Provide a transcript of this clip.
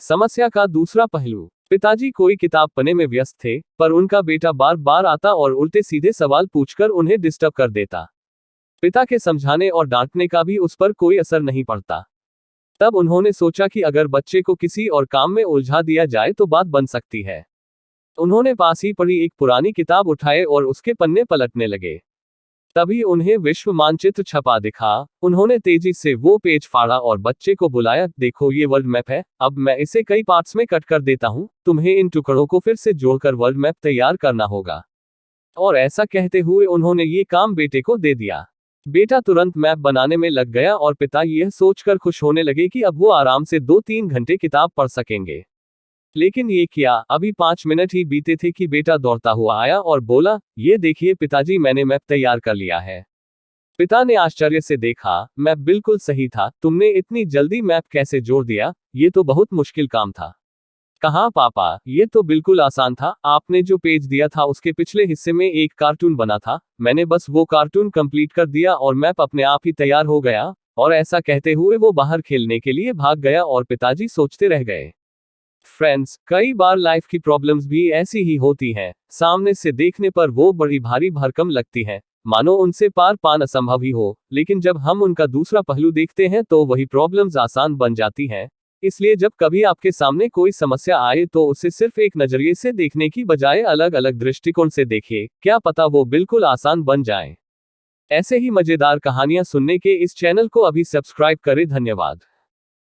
समस्या का दूसरा पहलू। पिताजी कोई किताब पढ़ने में व्यस्त थे, पर उनका बेटा बार बार आता और उल्टे सीधे सवाल पूछकर उन्हें डिस्टर्ब कर देता। पिता के समझाने और डांटने का भी उस पर कोई असर नहीं पड़ता। तब उन्होंने सोचा कि अगर बच्चे को किसी और काम में उलझा दिया जाए तो बात बन सकती है। उन्होंने पास ही पड़ी एक पुरानी किताब उठाए और उसके पन्ने पलटने लगे। तभी उन्हें विश्व मानचित्र छपा दिखा। उन्होंने तेजी से वो पेज फाड़ा और बच्चे को बुलाया, देखो ये वर्ल्ड मैप है, अब मैं इसे कई पार्ट्स में कट कर देता हूँ, तुम्हें इन टुकड़ों को फिर से जोड़कर वर्ल्ड मैप तैयार करना होगा। और ऐसा कहते हुए उन्होंने ये काम बेटे को दे दिया। बेटा तुरंत मैप बनाने में लग गया और पिता यह सोचकर खुश होने लगे कि अब वो आराम से 2-3 घंटे किताब पढ़ सकेंगे। लेकिन ये क्या, अभी 5 मिनट ही बीते थे कि बेटा दौड़ता हुआ आया और बोला, ये देखिए पिताजी, मैंने मैप तैयार कर लिया है। पिता ने आश्चर्य से देखा, मैप बिल्कुल सही था, तुमने इतनी जल्दी मैप कैसे जोड़ दिया, ये तो बहुत मुश्किल काम था। कहाँ पापा, ये तो बिल्कुल आसान था, आपने जो पेज दिया था उसके पिछले हिस्से में एक कार्टून बना था, मैंने बस वो कार्टून कंप्लीट कर दिया और मैप अपने आप ही तैयार हो गया। और ऐसा कहते हुए वो बाहर खेलने के लिए भाग गया और पिताजी सोचते रह गए। फ्रेंड्स, कई बार लाइफ की प्रॉब्लम्स भी ऐसी ही होती हैं। सामने से देखने पर वो बड़ी भारी भरकम लगती हैं, मानो उनसे पार पाना असंभव ही हो, लेकिन जब हम उनका दूसरा पहलू देखते हैं तो वही प्रॉब्लम्स आसान बन जाती हैं। इसलिए जब कभी आपके सामने कोई समस्या आए तो उसे सिर्फ एक नजरिए से देखने की बजाय अलग अलग दृष्टिकोण से देखिए, क्या पता वो बिल्कुल आसान बन जाए। ऐसे ही मजेदार कहानियां सुनने के इस चैनल को अभी सब्सक्राइब करें। धन्यवाद।